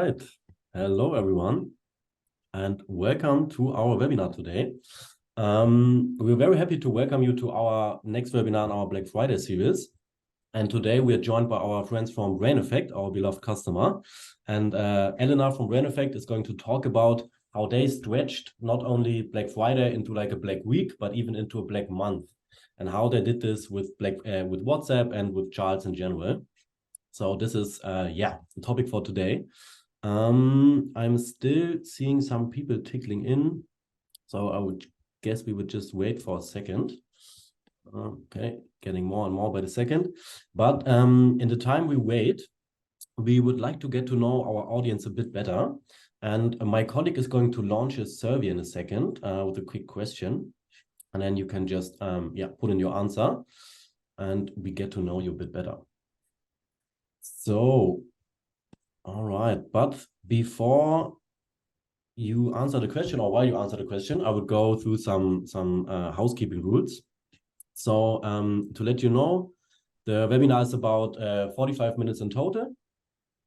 right. Hello, everyone, and welcome to our webinar today. We're very happy to welcome you to our next webinar in our Black Friday series. And today we are joined by our friends from BRAINEFFECT, our beloved customer. And Elena from BRAINEFFECT is going to talk about how they stretched not only Black Friday into like a Black Week, but even into a Black Month, and how they did this with with WhatsApp and with Charles in general. So this is the topic for today. I'm still seeing some people tickling in, so I would guess we would just wait for a second. Okay, getting more and more by the second. But in the time we wait, we would like to get to know our audience a bit better. And my colleague is going to launch a survey in a second with a quick question. And then you can just put in your answer and we get to know you a bit better. So, all right, but before you answer the question, or while you answer the question, I would go through some housekeeping rules. So to let you know, the webinar is about 45 minutes in total.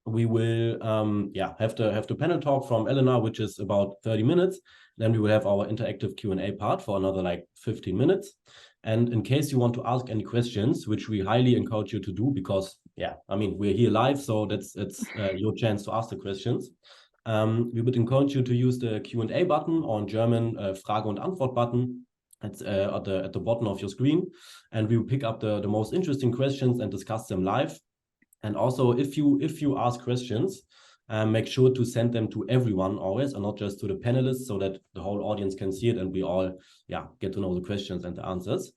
We will have the panel talk from Elena, which is about 30 minutes. Then we will have our interactive Q&A part for another like 15 minutes. And in case you want to ask any questions, which we highly encourage you to do, because we're here live, so it's your chance to ask the questions. We would encourage you to use the Q&A button, or in German, Frage und Antwort button. It's at the bottom of your screen, and we will pick up the most interesting questions and discuss them live. And also, if you ask questions, make sure to send them to everyone always, and not just to the panelists, so that the whole audience can see it and we all get to know the questions and the answers.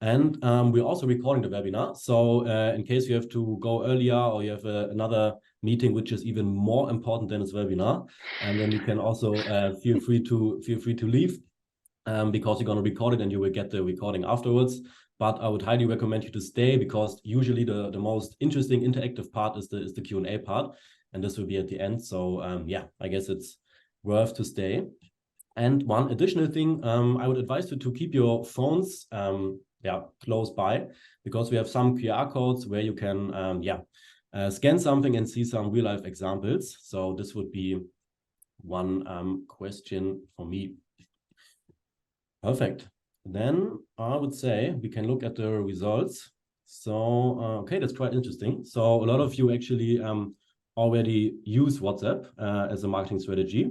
And we're also recording the webinar, so in case you have to go earlier, or you have another meeting which is even more important than this webinar, and then you can also feel free to leave, because you're going to record it and you will get the recording afterwards. But I would highly recommend you to stay, because usually the most interesting interactive part is the Q&A part, and this will be at the end. So I guess it's worth to stay. And one additional thing, I would advise you to keep your phones close by, because we have some QR codes where you can scan something and see some real life examples. So this would be one question for me. Perfect. Then I would say we can look at the results. So, okay, that's quite interesting. So a lot of you actually already use WhatsApp as a marketing strategy,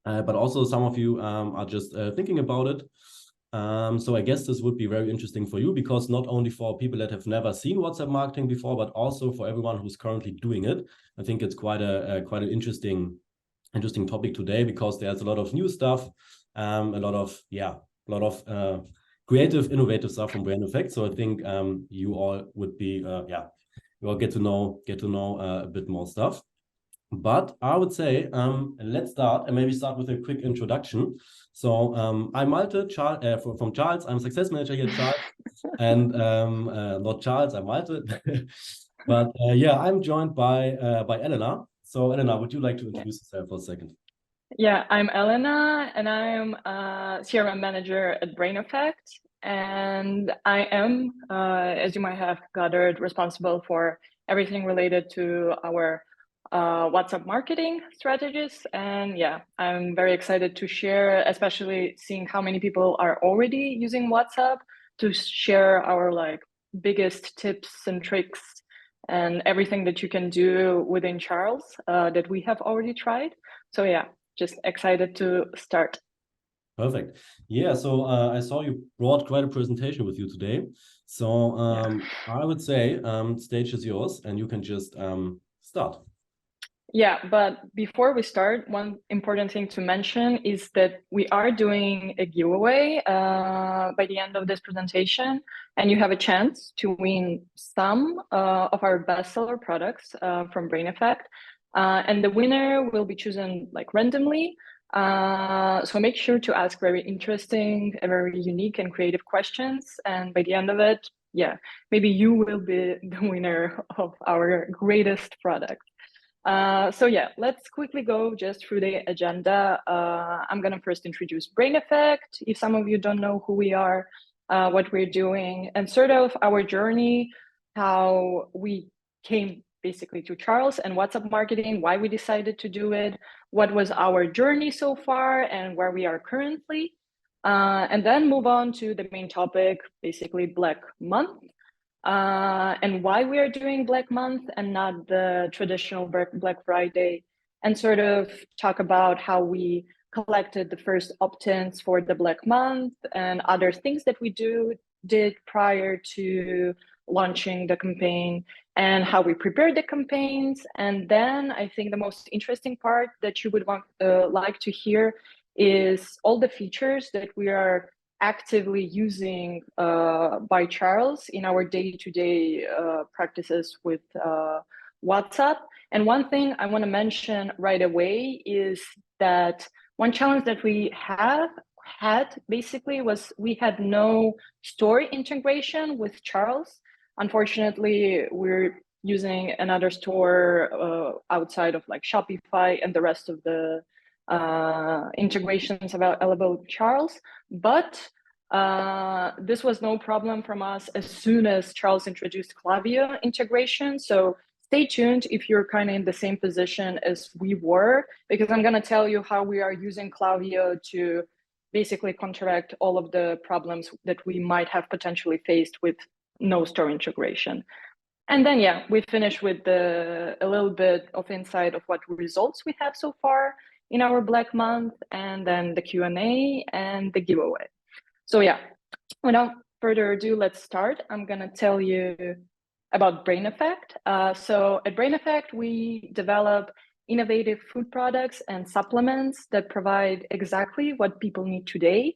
but also some of you are just thinking about it. So I guess this would be very interesting for you, because not only for people that have never seen WhatsApp marketing before, but also for everyone who's currently doing it. I think it's quite an interesting topic today, because there's a lot of new stuff, a lot of creative, innovative stuff from BRAINEFFECT. So I think you all would be, you all get to know a bit more stuff. But I would say, let's start, and maybe start with a quick introduction. So I'm Malte, from Charles. I'm success manager here at Charles, and not Charles, I'm Malte. But I'm joined by Elena. So Elena, would you like to introduce yourself for a second? Yeah, I'm Elena, and I'm a CRM manager at BRAINEFFECT, and I am, as you might have gathered, responsible for everything related to our WhatsApp marketing strategies. And I'm very excited to share, especially seeing how many people are already using WhatsApp, to share our biggest tips and tricks and everything that you can do within Charles that we have already tried. So just excited to start. Perfect. Yeah, so I saw you brought quite a presentation with you today. So I would say stage is yours, and you can just start. Yeah, but before we start, one important thing to mention is that we are doing a giveaway by the end of this presentation, and you have a chance to win some of our bestseller products from BRAINEFFECT. And the winner will be chosen randomly. So make sure to ask very interesting, very unique and creative questions. And by the end of it, maybe you will be the winner of our greatest product. Let's quickly go just through the agenda. I'm going to first introduce BRAINEFFECT, if some of you don't know who we are, what we're doing, and sort of our journey, how we came basically to Charles and WhatsApp marketing, why we decided to do it, what was our journey so far, and where we are currently. And then move on to the main topic, basically Black Month, and why we are doing Black Month and not the traditional Black Friday, and sort of talk about how we collected the first opt-ins for the Black Month and other things that we did prior to launching the campaign, and how we prepared the campaigns. And then I think the most interesting part that you would like to hear is all the features that we are actively using by Charles in our day-to-day practices with WhatsApp. And one thing I want to mention right away is that one challenge that we had basically was we had no store integration with Charles. Unfortunately, we're using another store outside of like Shopify and the rest of the integrations available with Charles, but this was no problem from us as soon as Charles introduced Klaviyo integration. So stay tuned if you're kind of in the same position as we were, because I'm going to tell you how we are using Klaviyo to basically counteract all of the problems that we might have potentially faced with no store integration. And then, yeah, we finish with a little bit of insight of what results we have so far in our Black Month, and then the Q&A and the giveaway. So yeah, without further ado, let's start. I'm going to tell you about BRAINEFFECT. So at BRAINEFFECT, we develop innovative food products and supplements that provide exactly what people need today.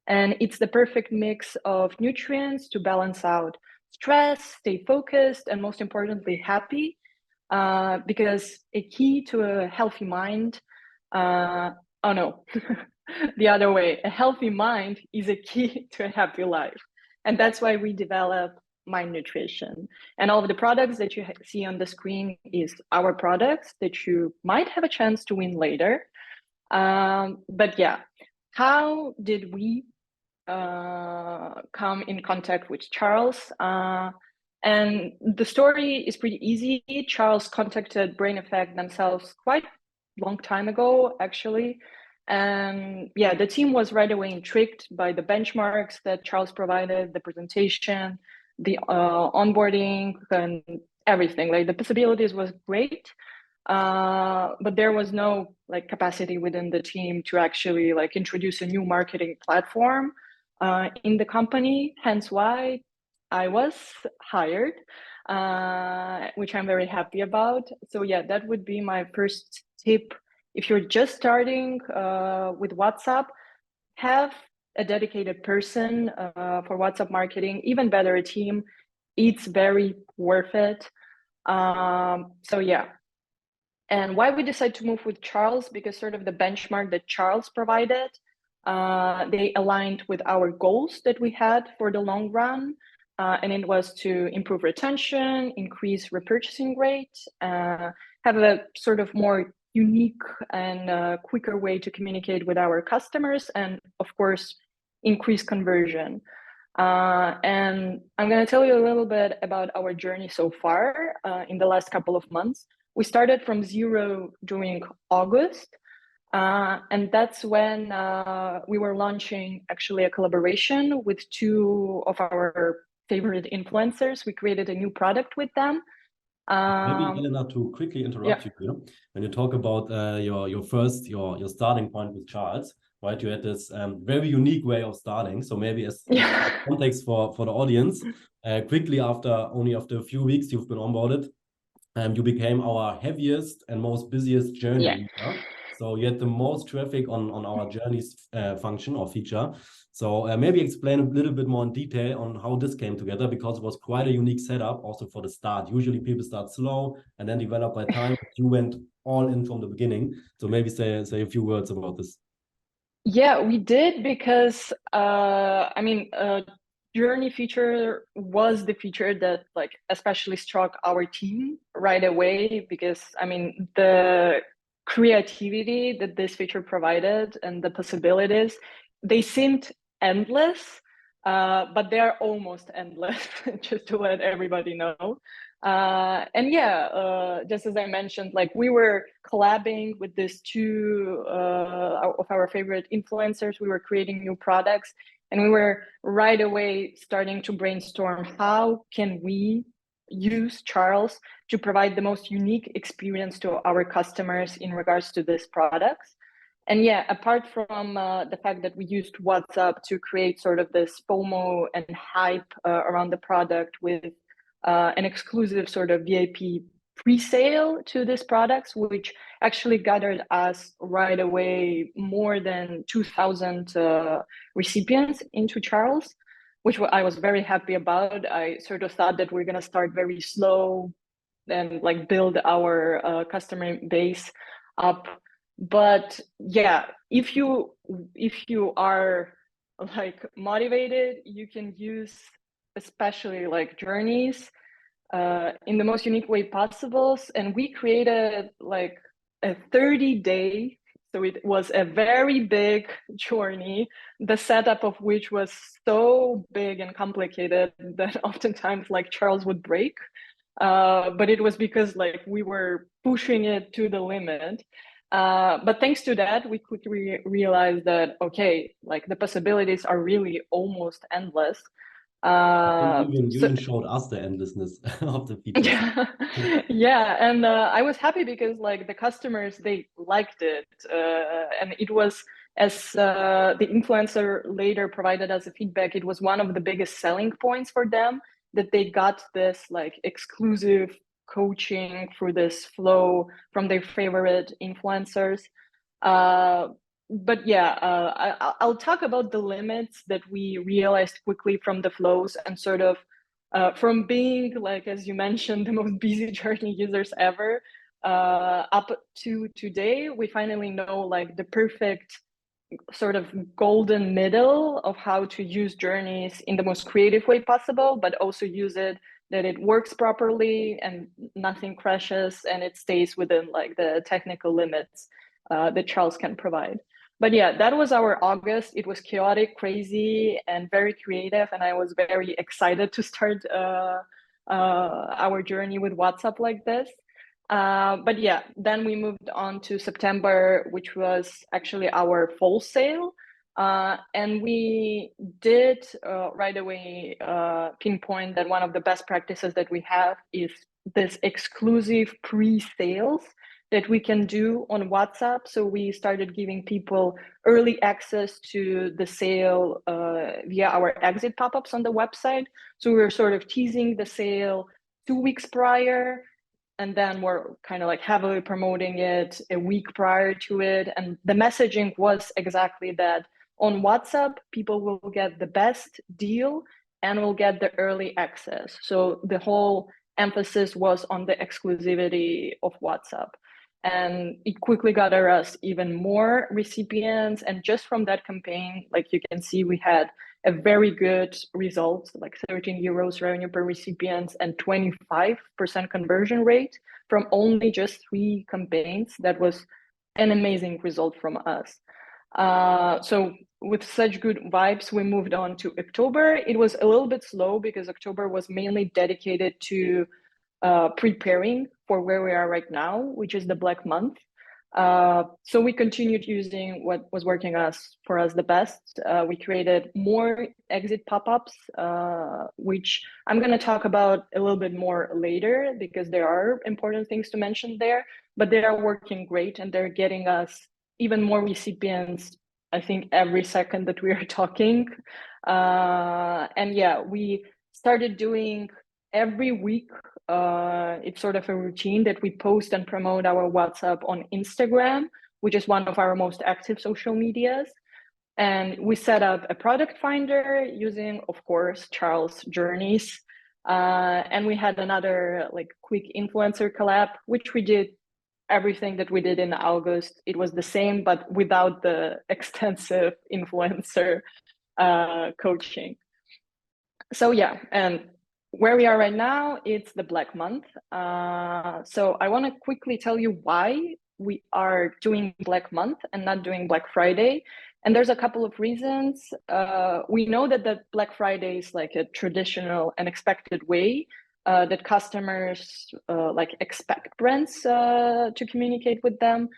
And it's the perfect mix of nutrients to balance out stress, stay focused, and most importantly, happy. Because a key to a healthy mind, oh no, the other way, a healthy mind is a key to a happy life. And that's why we develop Mind Nutrition. And all of the products that you see on the screen is our products that you might have a chance to win later. But yeah, how did we come in contact with Charles? And the story is pretty easy. Charles contacted BRAINEFFECT themselves quite a long time ago, actually. And yeah, the team was right away intrigued by the benchmarks that Charles provided, the presentation, the onboarding, and everything. Like the possibilities was great, but there was no like capacity within the team to actually like introduce a new marketing platform in the company. Hence why I was hired, which I'm very happy about. So yeah, that would be my first tip. If you're just starting with WhatsApp, have a dedicated person for WhatsApp marketing, even better, a team. It's very worth it. So yeah. And why we decided to move with Charles, because sort of the benchmark that Charles provided, they aligned with our goals that we had for the long run. And it was to improve retention, increase repurchasing rate, have a sort of more unique and quicker way to communicate with our customers, and of course, increase conversion. And I'm going to tell you a little bit about our journey so far in the last couple of months. We started from zero during August. And that's when we were launching actually a collaboration with two of our favorite influencers. We created a new product with them. Maybe Elena, to quickly interrupt you, when you talk about your starting point with Charles, right? You had this very unique way of starting. So maybe as context for the audience, quickly after a few weeks you've been onboarded, you became our heaviest and most busiest journey leader. So you had the most traffic on our journeys function or feature. So maybe explain a little bit more in detail on how this came together, because it was quite a unique setup also for the start. Usually people start slow and then develop by time. You went all in from the beginning. So maybe say a few words about this. Yeah, we did, because journey feature was the feature that like especially struck our team right away, because I mean the creativity that this feature provided and the possibilities, they seemed endless, but they are almost endless, just to let everybody know. And yeah, just as I mentioned, like we were collabing with these two of our favorite influencers. We were creating new products, and we were right away starting to brainstorm how can we use Charles to provide the most unique experience to our customers in regards to these products. And yeah, apart from the fact that we used WhatsApp to create sort of this FOMO and hype around the product with an exclusive sort of VIP pre-sale to these products, which actually gathered us right away more than 2,000 recipients into Charles, which I was very happy about. I sort of thought that we're going to start very slow and like build our customer base up. But yeah, if you are like motivated, you can use especially like journeys in the most unique way possible. And we created like a 30-day, so it was a very big journey, the setup of which was so big and complicated that oftentimes like Charles would break. But it was because like we were pushing it to the limit. But thanks to that, we quickly realized that, okay, like the possibilities are really almost endless. I think you So even showed us the endlessness of the features. yeah, yeah, and I was happy because like the customers, they liked it, and it was, as the influencer later provided us a feedback, it was one of the biggest selling points for them, that they got this like exclusive coaching through this flow from their favorite influencers. Uh, but yeah, I'll talk about the limits that we realized quickly from the flows, and sort of from being, like, as you mentioned, the most busy journey users ever, up to today, we finally know like the perfect sort of golden middle of how to use journeys in the most creative way possible, but also use it that it works properly and nothing crashes and it stays within like the technical limits that Charles can provide. But yeah, that was our August. It was chaotic, crazy, and very creative. And I was very excited to start our journey with WhatsApp like this. But yeah, then we moved on to September, which was actually our fall sale. And we did right away pinpoint that one of the best practices that we have is this exclusive pre-sales that we can do on WhatsApp. So we started giving people early access to the sale via our exit pop-ups on the website. So we were sort of teasing the sale 2 weeks prior, and then we're kind of like heavily promoting it a week prior to it. And the messaging was exactly that: on WhatsApp, people will get the best deal and will get the early access. So the whole emphasis was on the exclusivity of WhatsApp. And it quickly gathered us even more recipients. And just from that campaign, like you can see, we had a very good result, like 13 euros revenue per recipient and 25% conversion rate from only just 3 campaigns. That was an amazing result from us. So with such good vibes, we moved on to October. It was a little bit slow because October was mainly dedicated to preparing for where we are right now, which is the Black Month. So we continued using what was working for us the best. We created more exit pop-ups, which I'm going to talk about a little bit more later because there are important things to mention there, but they are working great and they're getting us even more recipients, I think, every second that we are talking. And yeah, we started doing every week. It's sort of a routine that we post and promote our WhatsApp on Instagram, which is one of our most active social medias. And we set up a product finder using, of course, Charles Journeys. And we had another like quick influencer collab, which we did everything that we did in August. It was the same, but without the extensive influencer coaching. So yeah, and where we are right now, it's the Black Month. So I want to quickly tell you why we are doing Black Month and not doing Black Friday. And there's a couple of reasons. We know that the Black Friday is like a traditional and expected way that customers like expect brands to communicate with them.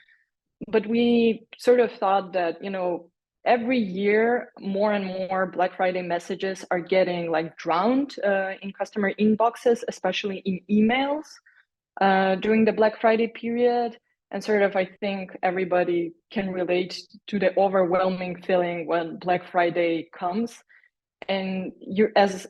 But we sort of thought that, you know, every year more and more Black Friday messages are getting like drowned in customer inboxes, especially in emails during the Black Friday period. And sort of, I think everybody can relate to the overwhelming feeling when Black Friday comes. And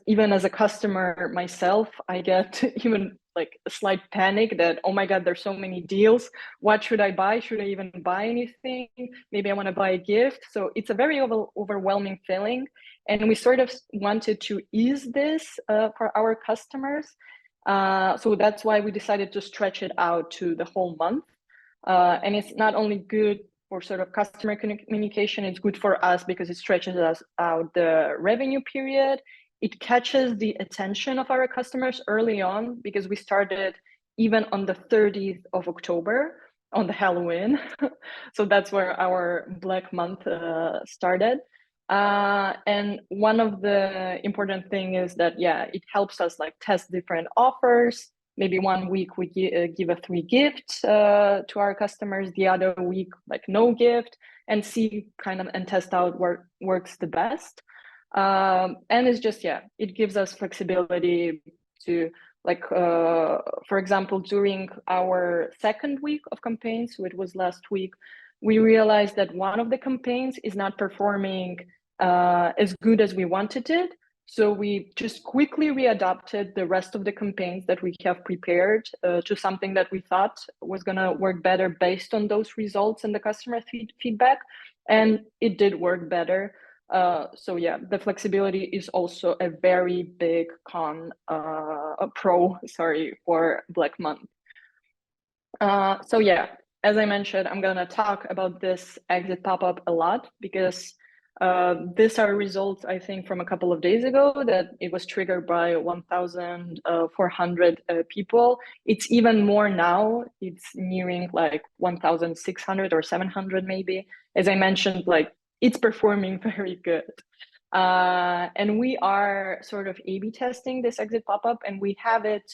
even as a customer myself, I get even like a slight panic that, oh my God, there's so many deals. What should I buy? Should I even buy anything? Maybe I want to buy a gift. So it's a very overwhelming feeling. And we sort of wanted to ease this for our customers. So that's why we decided to stretch it out to the whole month. And it's not only good for sort of customer communication, it's good for us because it stretches us out the revenue period. It catches the attention of our customers early on because we started even on the 30th of October on the Halloween. So that's where our Black Month started. And one of the important thing is that, yeah, it helps us like test different offers. Maybe 1 week we give a free gift to our customers, the other week like no gift, and see kind of and test out what works the best. And it's just, yeah, it gives us flexibility to like, for example, during our second week of campaigns, so it was last week, we realized that one of the campaigns is not performing as good as we wanted it. So we just quickly readapted the rest of the campaigns that we have prepared to something that we thought was going to work better based on those results and the customer feedback. And it did work better. So yeah, the flexibility is also a very big pro for Black Month. So yeah, as I mentioned, I'm going to talk about this exit pop-up a lot because these are results, I think, from a couple of days ago that it was triggered by 1,400 people. It's even more now. It's nearing like 1,600 or 700 maybe. As I mentioned, like it's performing very good. And we are sort of A/B testing this exit pop-up, and we have it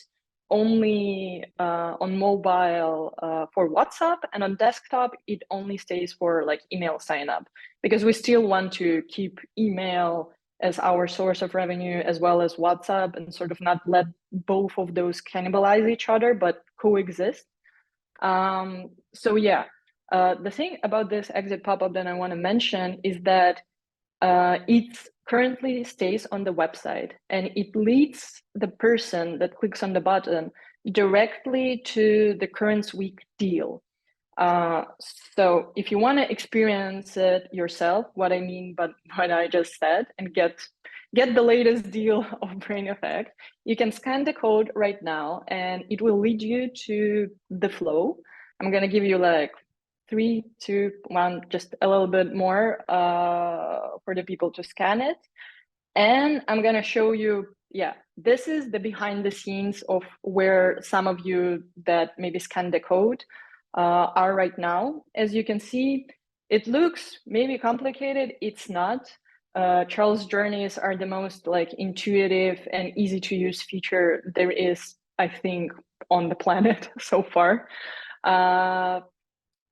only on mobile for WhatsApp, and on desktop it only stays for like email sign up, because we still want to keep email as our source of revenue as well as WhatsApp, and sort of not let both of those cannibalize each other but coexist. So yeah, the thing about this exit pop-up that I want to mention is that it currently stays on the website, and it leads the person that clicks on the button directly to the current week deal. So if you want to experience it yourself, what I mean by what I just said, and get the latest deal of BRAINEFFECT, you can scan the code right now and it will lead you to the flow. I'm going to give you like 3, 2, 1, just a little bit more for the people to scan it. And I'm going to show you, yeah, this is the behind the scenes of where some of you that maybe scan the code are right now. As you can see, it looks maybe complicated. It's not. Charles' journeys are the most like intuitive and easy to use feature there is, I think, on the planet so far.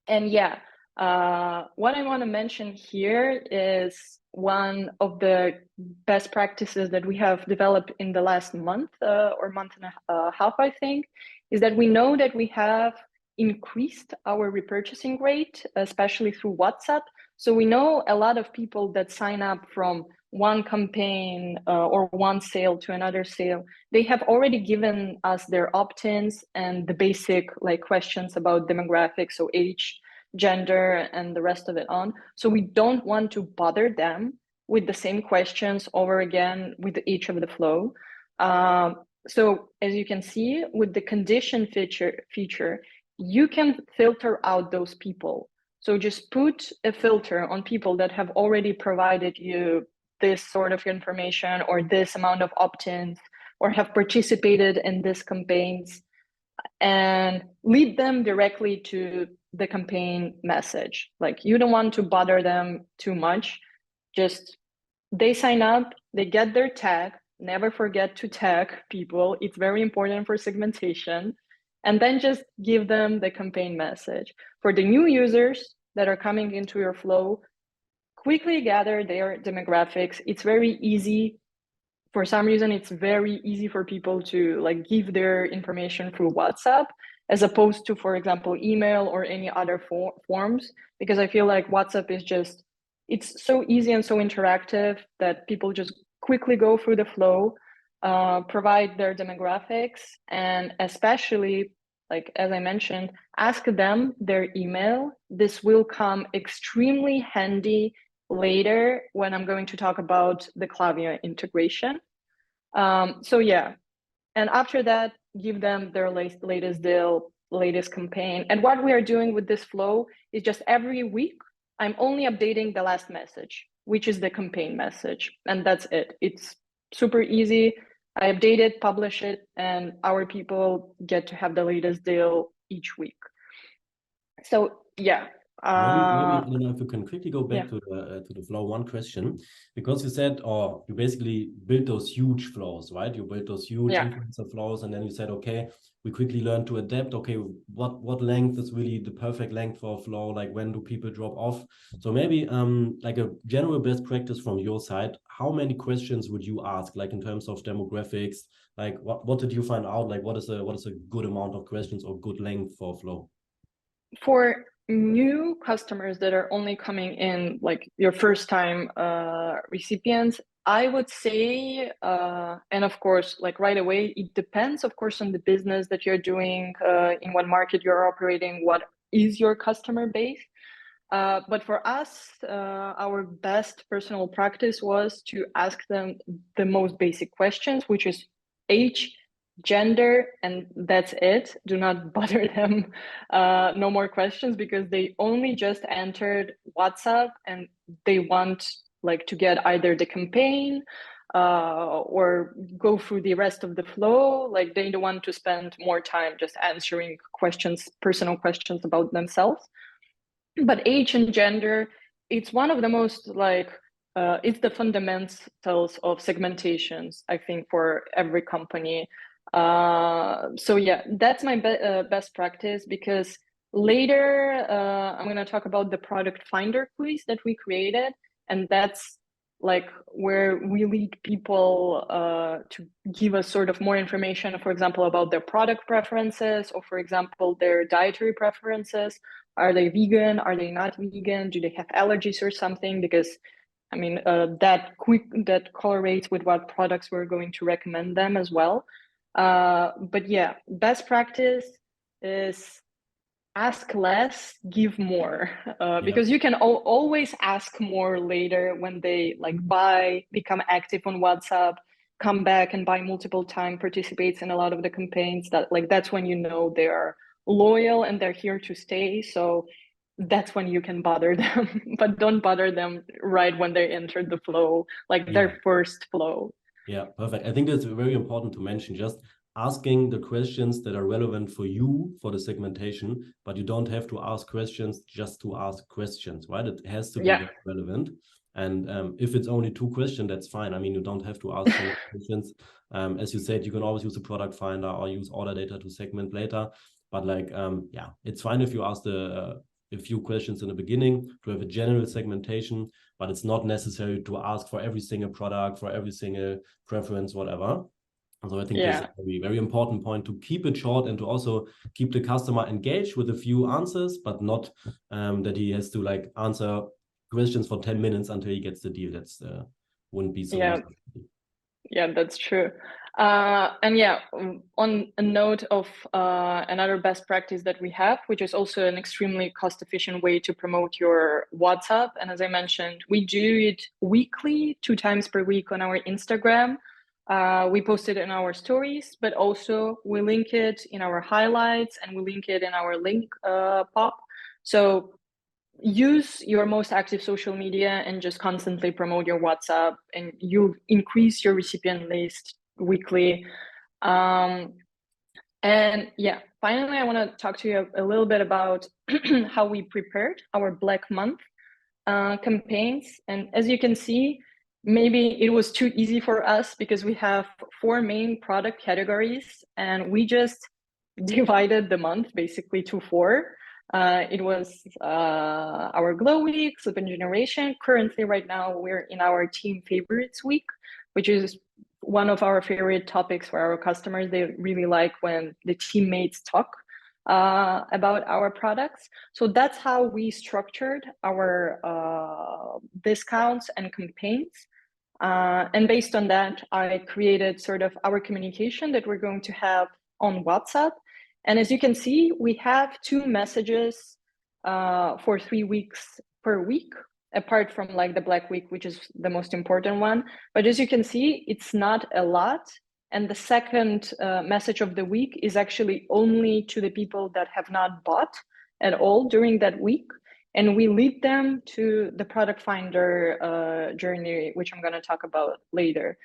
And yeah, what I want to mention here is one of the best practices that we have developed in the last month or month and a half, I think, is that we know that we have increased our repurchasing rate, especially through WhatsApp. So we know a lot of people that sign up from one campaign or one sale to another sale, they have already given us their opt-ins and the basic like questions about demographics, so age, gender, and the rest of it on. So we don't want to bother them with the same questions over again with each of the flow. So as you can see with the condition feature, you can filter out those people. So just put a filter on people that have already provided you this sort of information or this amount of opt-ins or have participated in these campaigns, and lead them directly to the campaign message. Like you don't want to bother them too much. Just they sign up, they get their tag, never forget to tag people. It's very important for segmentation. And then just give them the campaign message. For the new users that are coming into your flow, quickly gather their demographics. It's very easy. For some reason, it's very easy for people to like give their information through WhatsApp, as opposed to, for example, email or any other forms, because I feel like WhatsApp is just, it's so easy and so interactive that people just quickly go through the flow, provide their demographics, and especially, like as I mentioned, ask them their email. This will come extremely handy later when I'm going to talk about the Klaviyo integration. So yeah, and after that, give them their latest deal, latest campaign. And what we are doing with this flow is just every week, I'm only updating the last message, which is the campaign message. And that's it. It's super easy. I update it, publish it, and our people get to have the latest deal each week. So yeah. Maybe I don't know if you can quickly go back Yeah. to the flow. One question, because you said, or you basically built those huge flows, right? You built those huge Yeah. influencer flows, and then you said, okay, we quickly learned to adapt. Okay, what length is really the perfect length for a flow? Like when do people drop off? So maybe like a general best practice from your side. How many questions would you ask? Like in terms of demographics, like what did you find out? Like what is a good amount of questions or good length for a flow? For new customers that are only coming in, like your first time recipients, I would say, and of course, like right away, it depends, of course, on the business that you're doing, in what market you're operating, what is your customer base. But for us, our best personal practice was to ask them the most basic questions, which is age, gender, and that's it. Do not bother them. No more questions, because they only just entered WhatsApp and they want like to get either the campaign or go through the rest of the flow. Like they don't want to spend more time just answering questions, personal questions about themselves. But age and gender, it's one of the most like it's the fundamentals of segmentations, I think, for every company. So yeah, that's my best practice, because later I'm going to talk about the product finder quiz that we created, and that's like where we lead people to give us sort of more information, for example, about their product preferences, or for example, their dietary preferences. Are they vegan? Are they not vegan? Do they have allergies or something? Because I mean, that correlates with what products we're going to recommend them as well. But yeah, best practice is ask less, give more, because you can always ask more later when they like become active on WhatsApp, come back and buy multiple times, participates in a lot of the campaigns. That's when you know they are loyal and they're here to stay. So that's when you can bother them, but don't bother them right when they enter the flow, like their first flow. Yeah, perfect. I think that's very important to mention, just asking the questions that are relevant for you for the segmentation, but you don't have to ask questions just to ask questions, right? It has to be very relevant. And if it's only 2 questions, that's fine. I mean, you don't have to ask so many questions. As you said, you can always use the product finder or use order data to segment later. But like, yeah, it's fine if you ask a few questions in the beginning to have a general segmentation, but it's not necessary to ask for every single product, for every single preference, whatever. So I think this is a very, very important point, to keep it short and to also keep the customer engaged with a few answers, but not that he has to like answer questions for 10 minutes until he gets the deal. That's wouldn't be so easy. Yeah, that's true. And yeah, on a note of another best practice that we have, which is also an extremely cost-efficient way to promote your WhatsApp. And as I mentioned, we do it weekly, 2 times per week on our Instagram. We post it in our stories, but also we link it in our highlights and we link it in our link pop. So use your most active social media and just constantly promote your WhatsApp, and you increase your recipient list weekly. And yeah, finally, I want to talk to you a little bit about how we prepared our Black Month campaigns. And as you can see, maybe it was too easy for us because we have 4 main product categories and we just divided the month basically to 4. It was our Glow Week, Sleep and Generation. Currently, right now, we're in our Team Favorites Week, which is one of our favorite topics for our customers. They really like when the teammates talk about our products. So that's how we structured our discounts and campaigns. And based on that, I created sort of our communication that we're going to have on WhatsApp. And as you can see, we have 2 messages for 3 weeks per week, apart from like the Black Week, which is the most important one. But as you can see, it's not a lot. And the second message of the week is actually only to the people that have not bought at all during that week. And we lead them to the product finder journey, which I'm going to talk about later.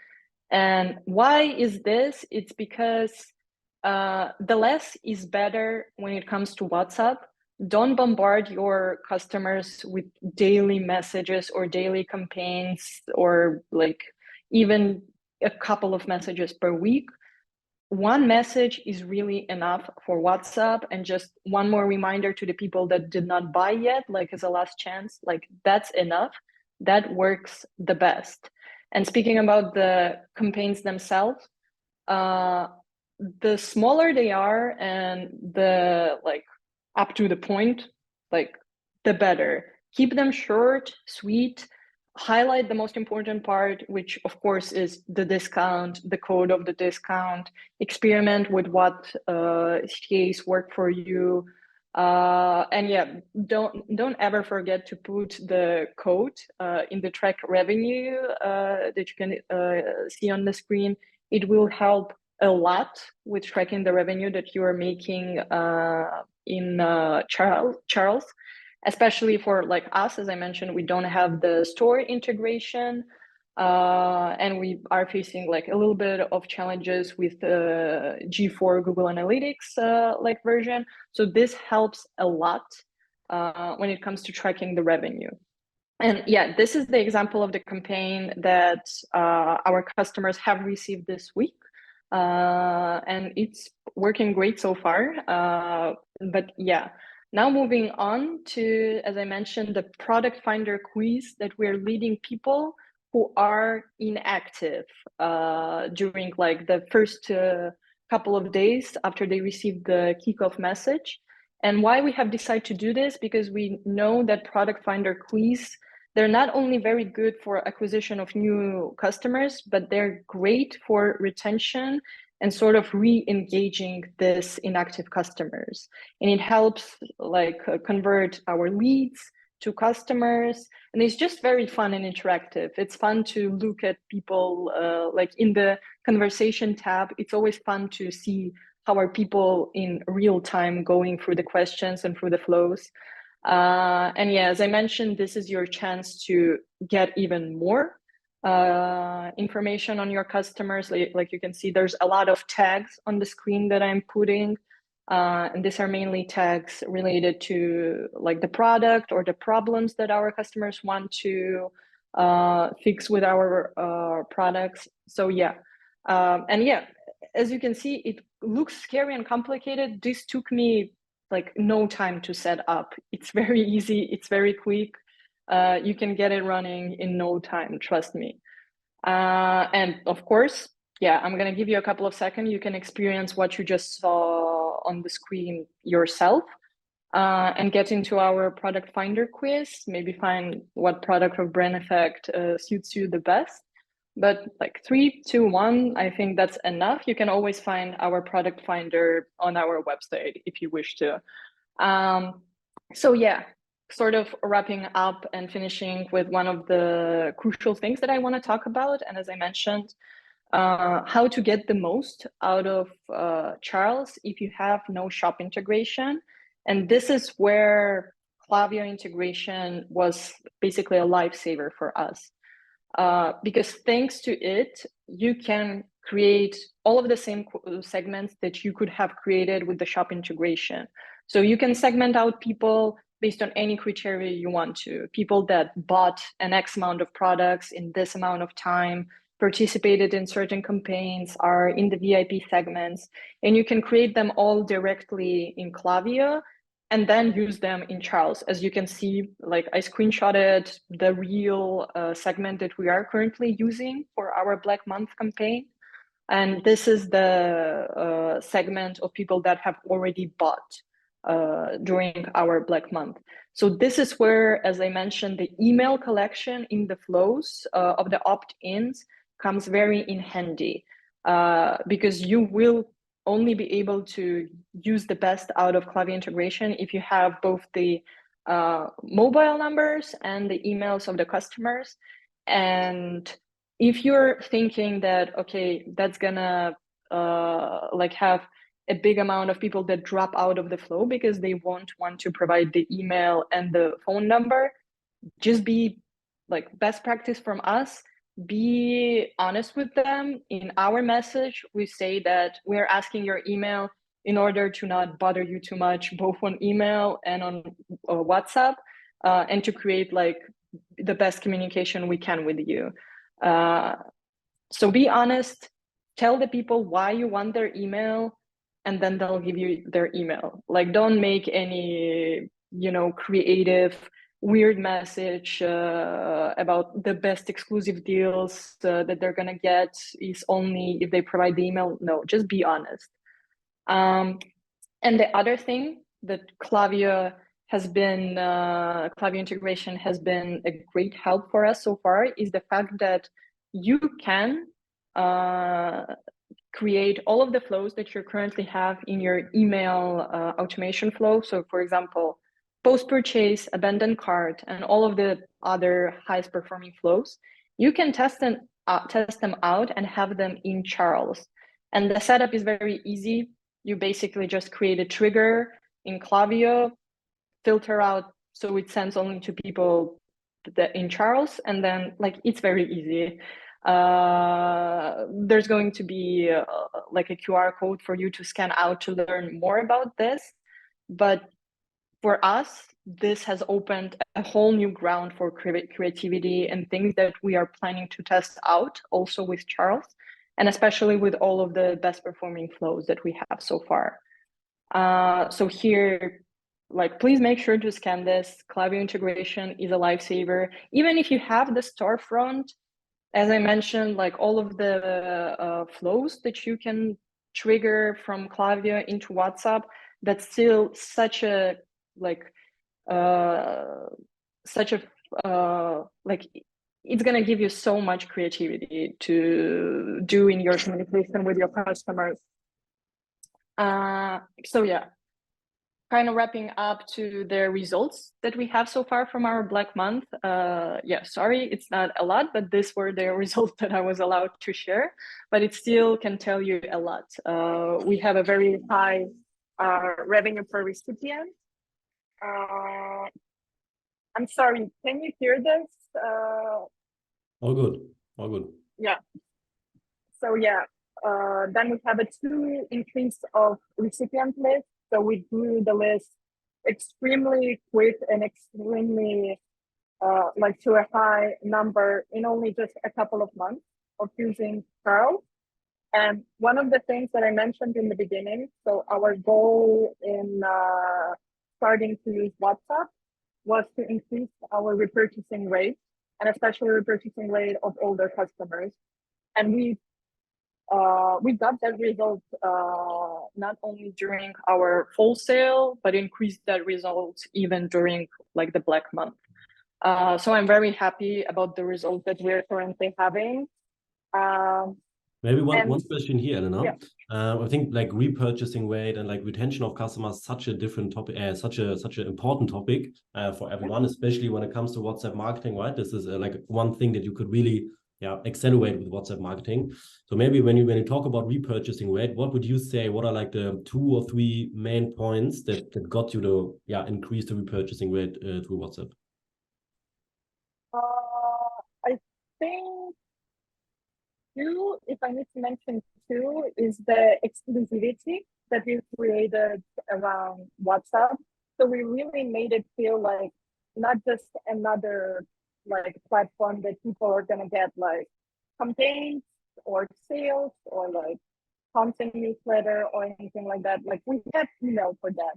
And why is this? It's because the less is better when it comes to WhatsApp. Don't bombard your customers with daily messages or daily campaigns or like even a couple of messages per week. One message is really enough for WhatsApp, and just one more reminder to the people that did not buy yet, like as a last chance, like that's enough. That works the best. And speaking about the campaigns themselves, the smaller they are and the like up to the point, like the better. Keep them short, sweet, highlight the most important part, which of course is the discount, the code of the discount, experiment with what CTAs work for you. And yeah, don't ever forget to put the code in the track revenue that you can see on the screen. It will help a lot with tracking the revenue that you are making in Charles, especially for like us. As I mentioned, we don't have the store integration, and we are facing like a little bit of challenges with the G4 Google Analytics like version. So this helps a lot when it comes to tracking the revenue. And yeah, this is the example of the campaign that our customers have received this week. And it's working great so far. But yeah, now moving on to, as I mentioned, the product finder quiz that we're leading people who are inactive during like the first couple of days after they receive the kickoff message. And why we have decided to do this, because we know that product finder quiz, they're not only very good for acquisition of new customers, but they're great for retention and sort of re-engaging this inactive customers. And it helps like convert our leads to customers. And it's just very fun and interactive. It's fun to look at people like in the conversation tab. It's always fun to see how are people in real time going through the questions and through the flows. And yeah, as I mentioned, this is your chance to get even more information on your customers. Like you can see, there's a lot of tags on the screen that I'm putting. And these are mainly tags related to like the product or the problems that our customers want to fix with our products. So yeah, and yeah, as you can see, it looks scary and complicated. This took me like no time to set up. It's very easy, it's very quick. You can get it running in no time, trust me. And of course, yeah, I'm gonna give you a couple of seconds. You can experience what you just saw on the screen yourself and get into our product finder quiz, maybe find what product of BRAINEFFECT suits you the best. But like 3, 2, 1, I think that's enough. You can always find our product finder on our website if you wish to. So yeah, sort of wrapping up and finishing with one of the crucial things that I want to talk about. And as I mentioned, how to get the most out of Charles if you have no shop integration. And this is where Klaviyo integration was basically a lifesaver for us. Because thanks to it, you can create all of the same segments that you could have created with the shop integration. So you can segment out people based on any criteria you want to. People that bought an X amount of products in this amount of time, participated in certain campaigns, are in the VIP segments, and you can create them all directly in Klaviyo and then use them in Charles. As you can see, like I screenshotted the real segment that we are currently using for our Black Month campaign. And this is the segment of people that have already bought during our Black Month. So this is where, as I mentioned, the email collection in the flows of the opt-ins comes very in handy because you will only be able to use the best out of Klaviyo integration if you have both the mobile numbers and the emails of the customers. And if you're thinking that, okay, that's gonna like have a big amount of people that drop out of the flow because they won't want to provide the email and the phone number, just be like best practice from us. Be honest with them. In our message, we say that we're asking your email in order to not bother you too much, both on email and on WhatsApp, and to create like the best communication we can with you. So be honest, tell the people why you want their email, and then they'll give you their email. Like, don't make any, creative, weird message about the best exclusive deals that they're gonna get is only if they provide the email. No, just be honest. And the other thing that Klaviyo integration has been a great help for us so far is the fact that you can create all of the flows that you currently have in your email automation flow. So for example, post-purchase, abandoned cart, and all of the other highest performing flows, you can test them out and have them in Charles. And the setup is very easy. You basically just create a trigger in Klaviyo, filter out so it sends only to people that in Charles, and then like it's very easy. There's going to be like a QR code for you to scan out to learn more about this. But for us, this has opened a whole new ground for creativity and things that we are planning to test out also with Charles, and especially with all of the best performing flows that we have so far. So here, like, please make sure to scan this. Klaviyo integration is a lifesaver. Even if you have the storefront, as I mentioned, like all of the flows that you can trigger from Klaviyo into WhatsApp, that's still such a like it's gonna give you so much creativity to do in your communication with your customers. So yeah, kind of wrapping up to the results that we have so far from our Black Month. Yeah, sorry, it's not a lot, but these were the results that I was allowed to share, but it still can tell you a lot. We have a very high revenue per recipient. I'm sorry, can you hear this? All good, all good. Yeah. So yeah, then we have a 2 increase of recipient list. So we grew the list extremely quick and extremely like to a high number in only just a couple of months of using Pearl. And one of the things that I mentioned in the beginning, so our goal in starting to use WhatsApp was to increase our repurchasing rate, and especially repurchasing rate of older customers. And we got that result not only during our wholesale, but increased that result even during like the Black Month. So I'm very happy about the result that we're currently having. Maybe one question here, Elena. Yeah. I think like repurchasing rate and like retention of customers, such a different topic, such an important topic for everyone, especially when it comes to WhatsApp marketing, right? This is like one thing that you could really accelerate with WhatsApp marketing. So maybe when you talk about repurchasing rate, what would you say? What are like the 2 or 3 main points that got you to increase the repurchasing rate through WhatsApp? I think 2, if I need to mention 2, is the exclusivity that we created around WhatsApp. So we really made it feel like not just another like platform that people are gonna get like campaigns or sales or like content newsletter or anything like that. Like we have email for that.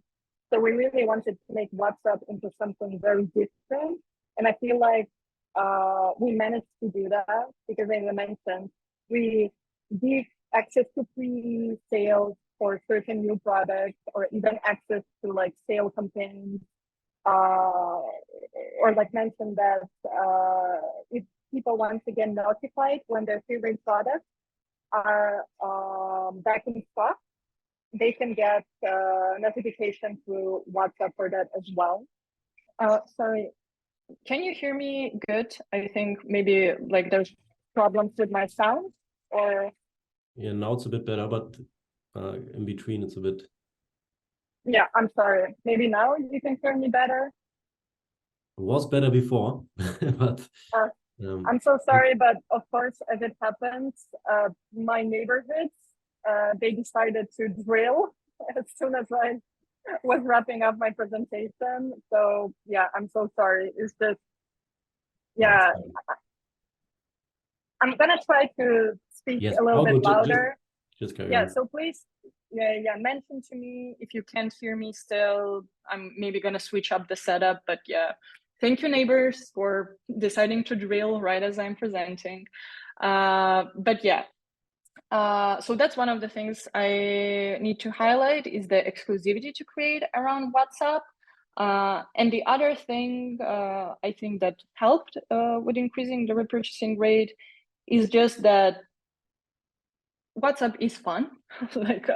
So we really wanted to make WhatsApp into something very different. And I feel like we managed to do that because as I mentioned, we give access to free sales for certain new products or even access to like sale campaigns or like mentioned that if people want to get notified when their favorite products are back in stock, they can get notification through WhatsApp for that as well. Sorry, can you hear me good? I think maybe like there's problems with my sound or... Yeah, now it's a bit better, but in between it's a bit... Yeah, I'm sorry. Maybe now you can hear me better. It was better before, but... I'm so sorry, but of course, as it happens, my neighborhoods, they decided to drill as soon as I was wrapping up my presentation. So yeah, I'm so sorry. It's just, yeah, I'm gonna try to speak a little bit louder. Just carry yeah, on. so please, yeah, mention to me if you can't hear me still. I'm maybe gonna switch up the setup, but yeah. Thank you, neighbors, for deciding to drill right as I'm presenting. But yeah, so that's one of the things I need to highlight is the exclusivity to create around WhatsApp. And the other thing I think that helped with increasing the repurchasing rate is just that WhatsApp is fun. Like,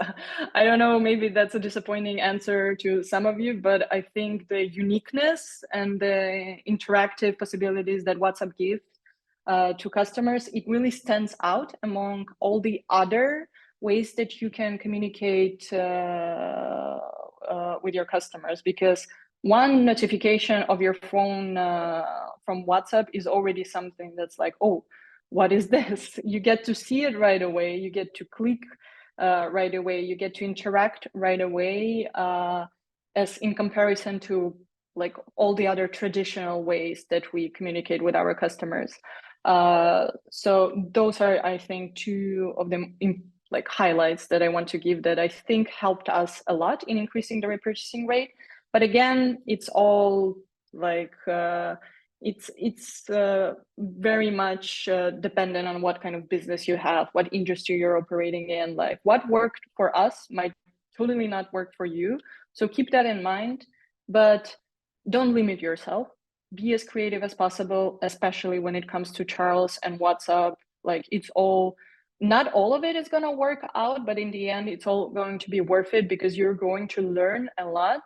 I don't know, maybe that's a disappointing answer to some of you, but I think the uniqueness and the interactive possibilities that WhatsApp gives to customers, it really stands out among all the other ways that you can communicate with your customers, because one notification of your phone from WhatsApp is already something that's like, oh, what is this? You get to see it right away. You get to click right away. You get to interact right away, as in comparison to like all the other traditional ways that we communicate with our customers. So those are, I think, two of the like highlights that I want to give that I think helped us a lot in increasing the repurchasing rate. But again, it's all like it's very much dependent on what kind of business you have, what industry you're operating in. Like what worked for us might totally not work for you. So keep that in mind, but don't limit yourself. Be as creative as possible, especially when it comes to Charles and WhatsApp. Like it's all, not all of it is going to work out, but in the end, it's all going to be worth it because you're going to learn a lot.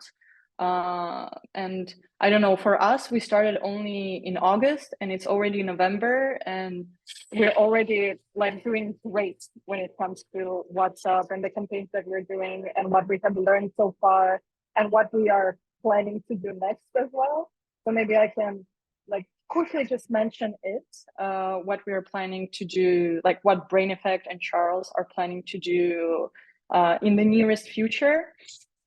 And I don't know, for us, we started only in August and it's already November and we're already like doing great when it comes to WhatsApp and the campaigns that we're doing and what we have learned so far and what we are planning to do next as well. So maybe I can like quickly just mention it, what we are planning to do, like what BRAINEFFECT and Charles are planning to do in the nearest future.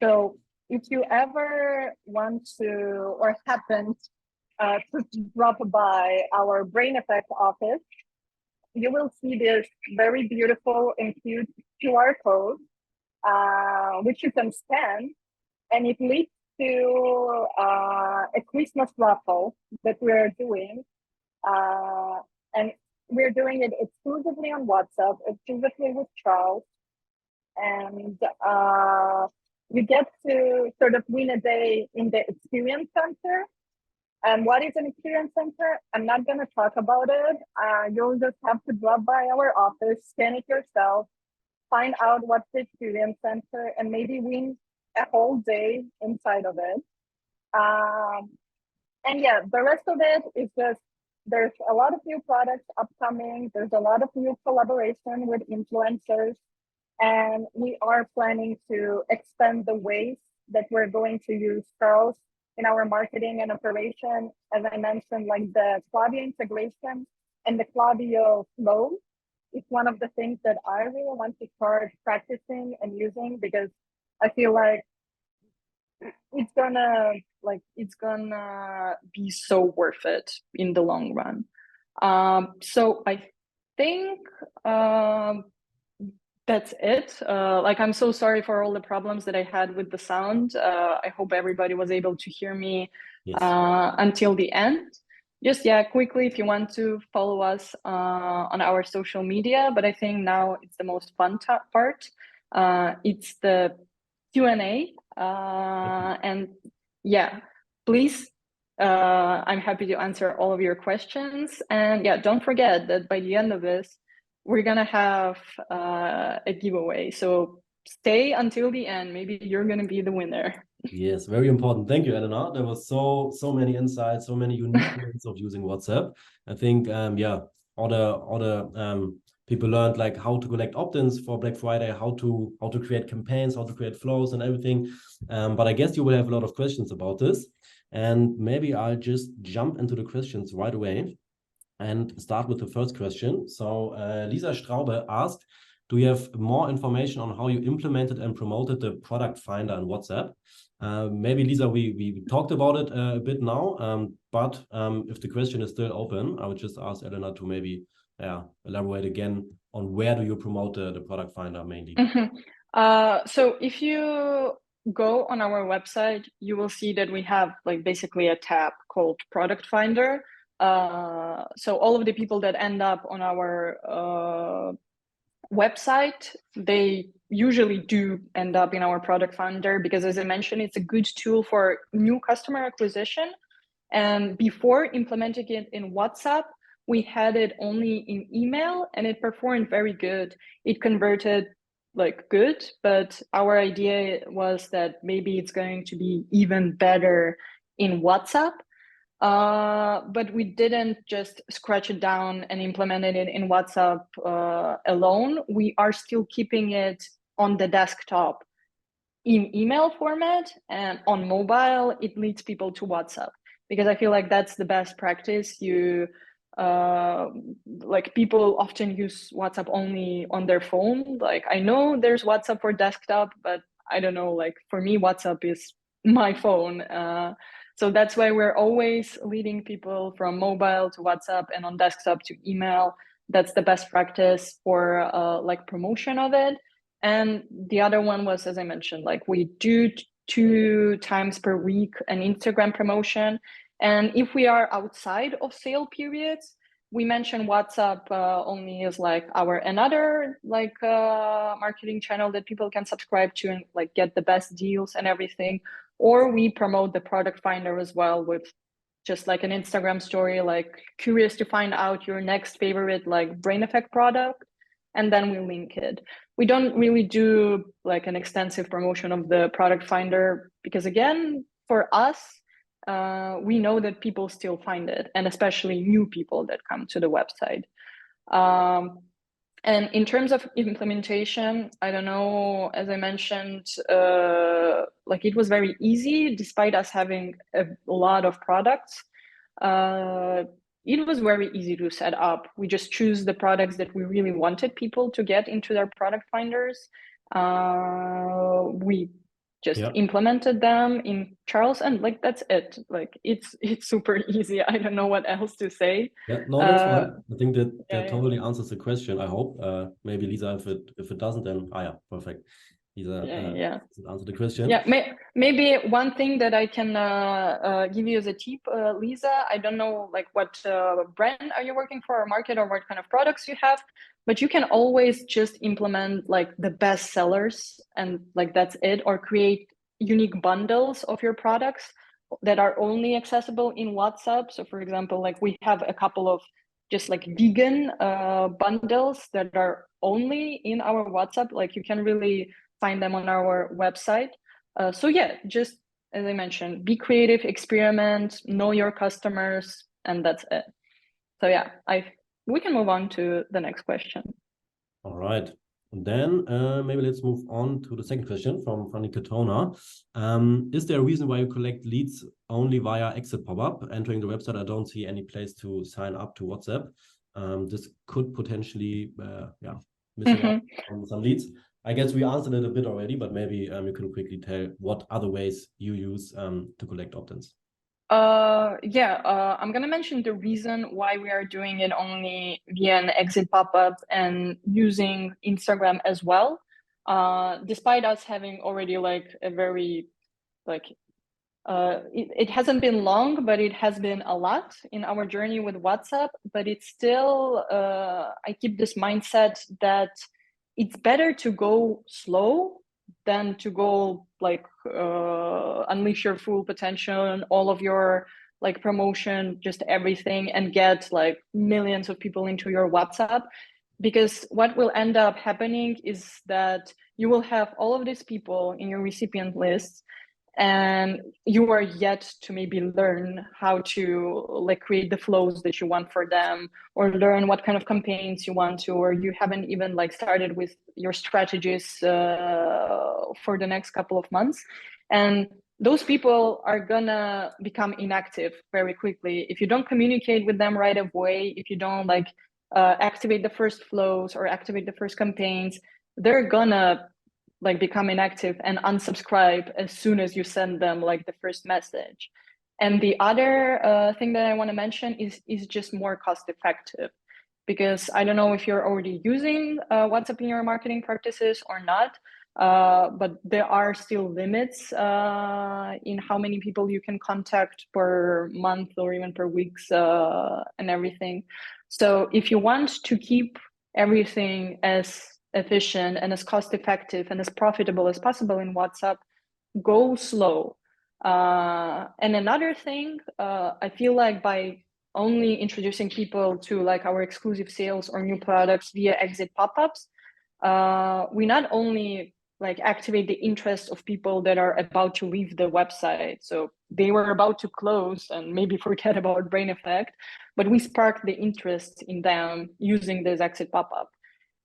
So if you ever want to or happen to drop by our BRAINEFFECT office, you will see this very beautiful and cute QR code, which you can scan, and it leads to a Christmas raffle that we're doing. And we're doing it exclusively on WhatsApp, exclusively with Charles. And you get to sort of win a day in the experience center. And what is an experience center? I'm not going to talk about it. You'll just have to drop by our office, scan it yourself, find out what's the experience center, and maybe win a whole day inside of it. And yeah, the rest of it is just, there's a lot of new products upcoming. There's a lot of new collaboration with influencers. And we are planning to expand the ways that we're going to use Charles in our marketing and operation. As I mentioned, like the Klaviyo integration and the Klaviyo flow is one of the things that I really want to start practicing and using, because I feel like it's gonna be so worth it in the long run. So I think that's it. Like, I'm so sorry for all the problems that I had with the sound. I hope everybody was able to hear me until the end. Just, yeah, quickly, if you want to follow us on our social media, but I think now it's the most fun part. It's the Q&A. And yeah, please, I'm happy to answer all of your questions. And yeah, don't forget that by the end of this, we're gonna have a giveaway. So stay until the end. Maybe you're gonna be the winner. Yes, very important. Thank you, Elena. There was so many insights, so many unique ways of using WhatsApp. I think yeah, all the people learned like how to collect opt-ins for Black Friday, how to create campaigns, how to create flows and everything. But I guess you will have a lot of questions about this. And maybe I'll just jump into the questions right away and start with the first question. So Lisa Straube asked, do you have more information on how you implemented and promoted the product finder in WhatsApp? Maybe Lisa, we talked about it a bit now, but if the question is still open, I would just ask Elena to maybe elaborate again on where do you promote the product finder mainly? So if you go on our website, you will see that we have like basically a tab called Product Finder. So all of the people that end up on our website, they usually do end up in our Product Finder because, as I mentioned, it's a good tool for new customer acquisition. And before implementing it in WhatsApp, we had it only in email and it performed very good. It converted like good, but our idea was that maybe it's going to be even better in WhatsApp. But we didn't just scratch it down and implemented it in WhatsApp alone. We are still keeping it on the desktop in email format, and on mobile, it leads people to WhatsApp because I feel like that's the best practice. Like people often use WhatsApp only on their phone. Like I know there's WhatsApp for desktop, but I don't know, like for me, WhatsApp is my phone. So that's why we're always leading people from mobile to WhatsApp and on desktop to email. That's the best practice for like promotion of it. And the other one was, as I mentioned, like we do 2 times per week an Instagram promotion. And if we are outside of sale periods, we mention WhatsApp only as like our another like marketing channel that people can subscribe to and like get the best deals and everything. Or we promote the product finder as well with just like an Instagram story, like curious to find out your next favorite like BRAINEFFECT product, and then we link it. We don't really do like an extensive promotion of the product finder because again, for us, we know that people still find it, and especially new people that come to the website. And in terms of implementation, I don't know, as I mentioned, like it was very easy despite us having a lot of products. It was very easy to set up. We just choose the products that we really wanted people to get into their product finders. We just implemented them in Charles, and like that's it. Like it's super easy. I don't know what else to say. Yeah, no, that's fine. I think that totally answers the question. I hope. Maybe Lisa, if it doesn't, then perfect. Lisa, answer the question. Yeah, maybe one thing that I can give you as a tip, Lisa. I don't know like what brand are you working for or market or what kind of products you have, but you can always just implement like the best sellers and like that's it, or create unique bundles of your products that are only accessible in WhatsApp. So for example, like we have a couple of just like vegan bundles that are only in our WhatsApp. Like you can really find them on our website. So yeah, just as I mentioned, be creative, experiment, know your customers, and that's it. So yeah, we can move on to the next question. All right. And then maybe let's move on to the second question from Fanny Katona. Is there a reason why you collect leads only via exit pop-up? Entering the website, I don't see any place to sign up to WhatsApp. This could potentially, missing out on some leads. I guess we answered it a bit already, but maybe you can quickly tell what other ways you use to collect opt-ins. I'm gonna mention the reason why we are doing it only via an exit pop-up and using Instagram as well. Despite us having already like a very it hasn't been long, but it has been a lot in our journey with WhatsApp. But it's still I keep this mindset that it's better to go slow than to go like unleash your full potential and all of your like promotion, just everything, and get like millions of people into your WhatsApp. Because what will end up happening is that you will have all of these people in your recipient list, and you are yet to maybe learn how to like create the flows that you want for them, or learn what kind of campaigns you want to, or you haven't even like started with your strategies for the next couple of months. And those people are gonna become inactive very quickly if you don't communicate with them right away, if you don't like activate the first flows or activate the first campaigns. They're gonna like become inactive and unsubscribe as soon as you send them like the first message. And the other thing that I want to mention is just more cost effective, because I don't know if you're already using WhatsApp in your marketing practices or not, but there are still limits in how many people you can contact per month or even per weeks and everything. So if you want to keep everything as efficient and as cost effective and as profitable as possible in WhatsApp, go slow. And another thing, I feel like by only introducing people to like our exclusive sales or new products via exit pop-ups, we not only like activate the interest of people that are about to leave the website, so they were about to close and maybe forget about BRAINEFFECT, but we spark the interest in them using this exit pop-up.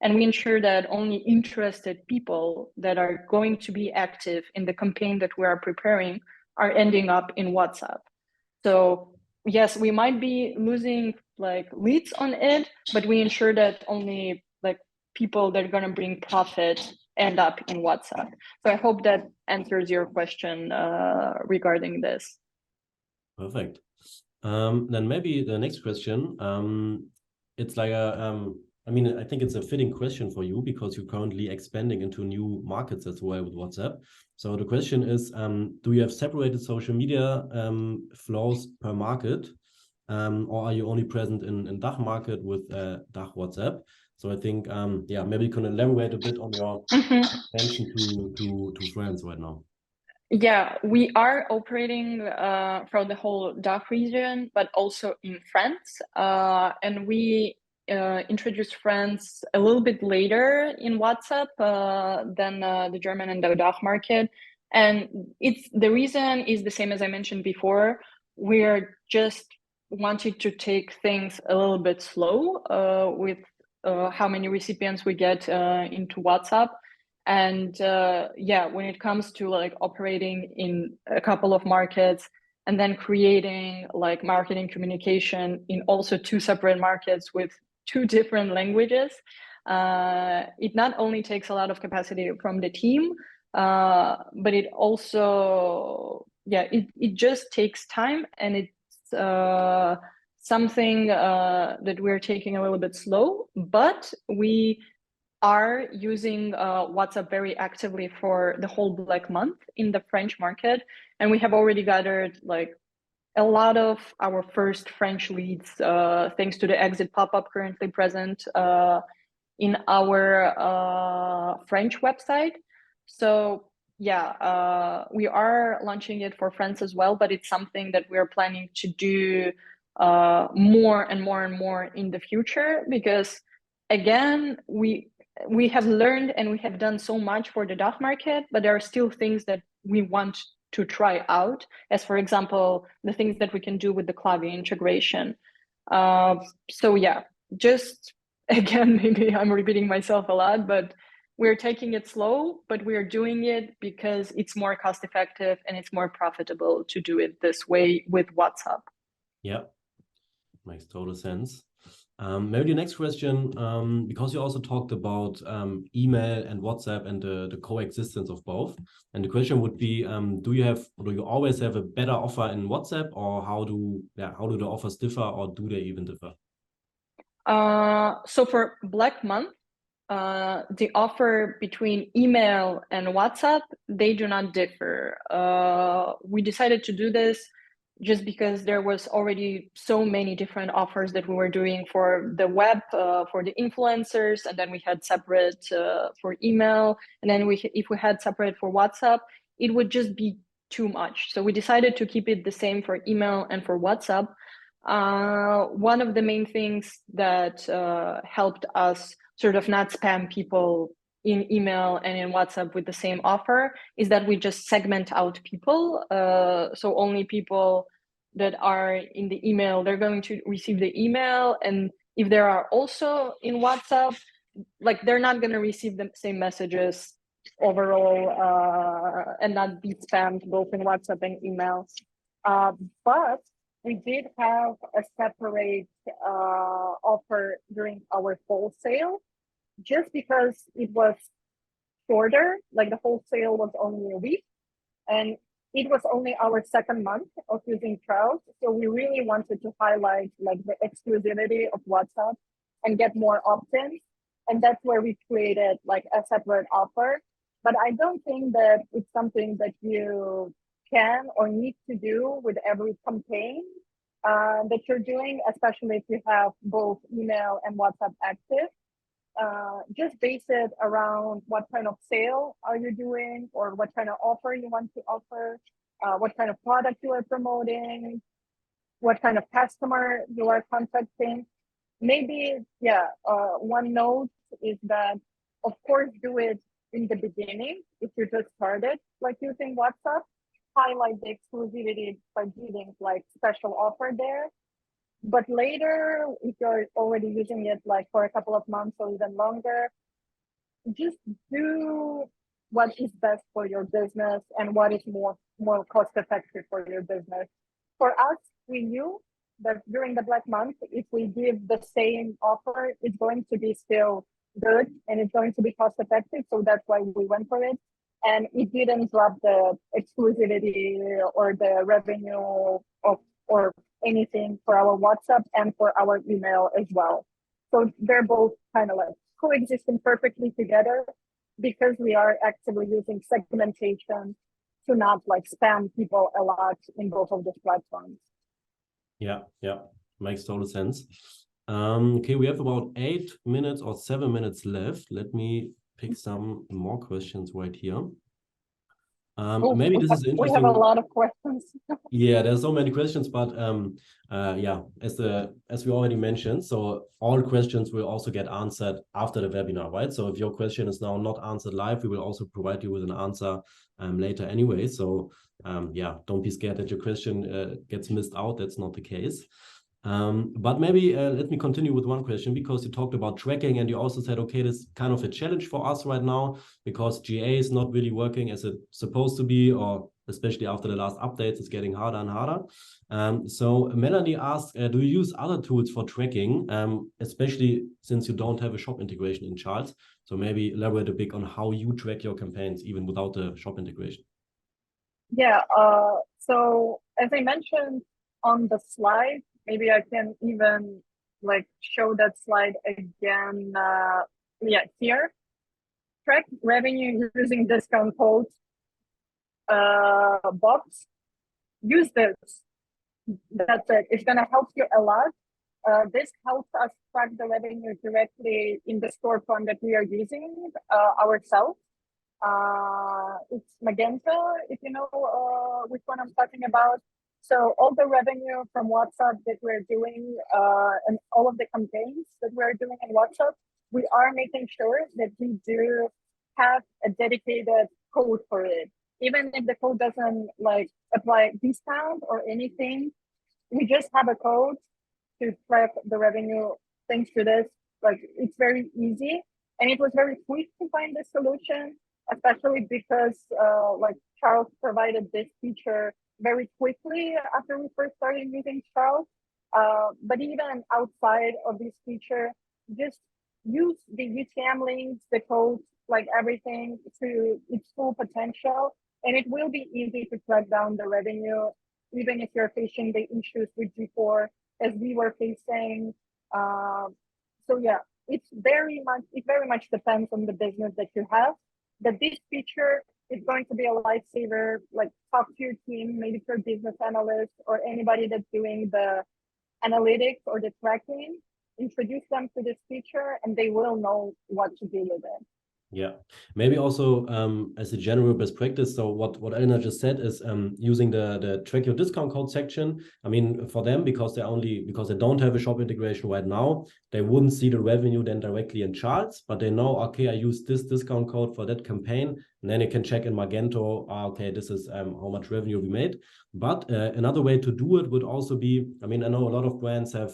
And we ensure that only interested people that are going to be active in the campaign that we are preparing are ending up in WhatsApp. So yes, we might be losing like leads on it, but we ensure that only like people that are going to bring profit end up in WhatsApp. So I hope that answers your question regarding this. Perfect. Then maybe the next question, it's like I mean, I think it's a fitting question for you because you're currently expanding into new markets as well with WhatsApp. So the question is, do you have separated social media flows per market, or are you only present in DACH market with DACH WhatsApp? So I think, yeah, maybe you can elaborate a bit on your expansion to France right now. Yeah, we are operating from the whole DACH region, but also in France. And we introduced France a little bit later in WhatsApp than the German and the DACH market. And the reason is the same as I mentioned before. We're just wanting to take things a little bit slow with how many recipients we get into WhatsApp. And yeah, when it comes to like operating in a couple of markets and then creating like marketing communication in also 2 separate markets with 2 different languages, it not only takes a lot of capacity from the team, but it also, yeah, it just takes time, and it's something that we're taking a little bit slow, but we are using WhatsApp very actively for the whole Black Month in the French market. And we have already gathered like a lot of our first French leads, thanks to the exit pop-up currently present in our French website. So yeah, we are launching it for France as well, but it's something that we're planning to do more and more and more in the future, because again, we have learned and we have done so much for the DACH market, but there are still things that we want to try out, as for example, the things that we can do with the Klaviyo integration. So yeah, just again, maybe I'm repeating myself a lot, but we're taking it slow, but we're doing it because it's more cost effective and it's more profitable to do it this way with WhatsApp. Yeah, makes total sense. Maybe the next question, because you also talked about email and WhatsApp and the coexistence of both. And the question would be, do you always have a better offer in WhatsApp, or how do the offers differ, or do they even differ? So for Black Month, the offer between email and WhatsApp, they do not differ. We decided to do this just because there was already so many different offers that we were doing for the web, for the influencers, and then we had separate for email, and then if we had separate for WhatsApp, it would just be too much. So we decided to keep it the same for email and for WhatsApp. One of the main things that helped us sort of not spam people in email and in WhatsApp with the same offer is that we just segment out people. So only people that are in the email, they're going to receive the email. And if they are also in WhatsApp, like they're not going to receive the same messages overall and not be spammed both in WhatsApp and email. But we did have a separate offer during our wholesale, just because it was shorter, like the wholesale was only a week, and it was only our second month of using trials. So we really wanted to highlight like the exclusivity of WhatsApp and get more opt-ins. And that's where we created like a separate offer. But I don't think that it's something that you can or need to do with every campaign that you're doing, especially if you have both email and WhatsApp active. Just base it around what kind of sale are you doing, or what kind of offer you want to offer, what kind of product you are promoting, what kind of customer you are contacting. Maybe, one note is that, of course, do it in the beginning if you just started like using WhatsApp. Highlight the exclusivity by giving like special offer there. But later, if you're already using it like for a couple of months or even longer, just do what is best for your business and what is more cost effective for your business. For us, we knew that during the Black Month, if we give the same offer, it's going to be still good and it's going to be cost effective. So that's why we went for it. And it didn't drop the exclusivity or the revenue or anything for our WhatsApp and for our email as well. So they're both kind of like coexisting perfectly together, because we are actively using segmentation to not like spam people a lot in both of these platforms. Yeah, makes total sense. Okay, we have about 8 minutes or 7 minutes left. Let me pick some more questions right here. Maybe this is interesting. We have a lot of questions. Yeah, there's so many questions, but as we already mentioned, so all questions will also get answered after the webinar, right? So if your question is now not answered live, we will also provide you with an answer later anyway. So don't be scared that your question gets missed out. That's not the case. But maybe let me continue with one question, because you talked about tracking and you also said, okay, this is kind of a challenge for us right now because GA is not really working as it's supposed to be, or especially after the last updates, it's getting harder and harder. So Melanie asked, do you use other tools for tracking, especially since you don't have a shop integration in Charts? So maybe elaborate a bit on how you track your campaigns even without the shop integration. Yeah, so as I mentioned on the slide, maybe I can even like show that slide again. Here, track revenue using discount codes box. Use this. That's it. It's gonna help you a lot. This helps us track the revenue directly in the storefront that we are using ourselves. It's Magenta, if you know which one I'm talking about. So all the revenue from WhatsApp that we're doing and all of the campaigns that we're doing in WhatsApp, we are making sure that we do have a dedicated code for it. Even if the code doesn't like apply discount or anything, we just have a code to track the revenue thanks to this. Like it's very easy, and it was very quick to find the solution, especially because like Charles provided this feature very quickly after we first started using Charles. But even outside of this feature, just use the UTM links, the codes, like everything to its full potential. And it will be easy to track down the revenue, even if you're facing the issues with G4 as we were facing. So yeah, it very much depends on the business that you have. But this feature is going to be a lifesaver. Like, talk to your team, maybe to your business analyst or anybody that's doing the analytics or the tracking, introduce them to this feature and they will know what to do with it. Yeah, maybe also as a general best practice. So what Elena just said is using the track your discount code section. I mean, for them, because they don't have a shop integration right now, they wouldn't see the revenue then directly in charts, but they know, okay, I use this discount code for that campaign, and then you can check in Magento, okay, this is how much revenue we made. But another way to do it would also be, I mean, I know a lot of brands have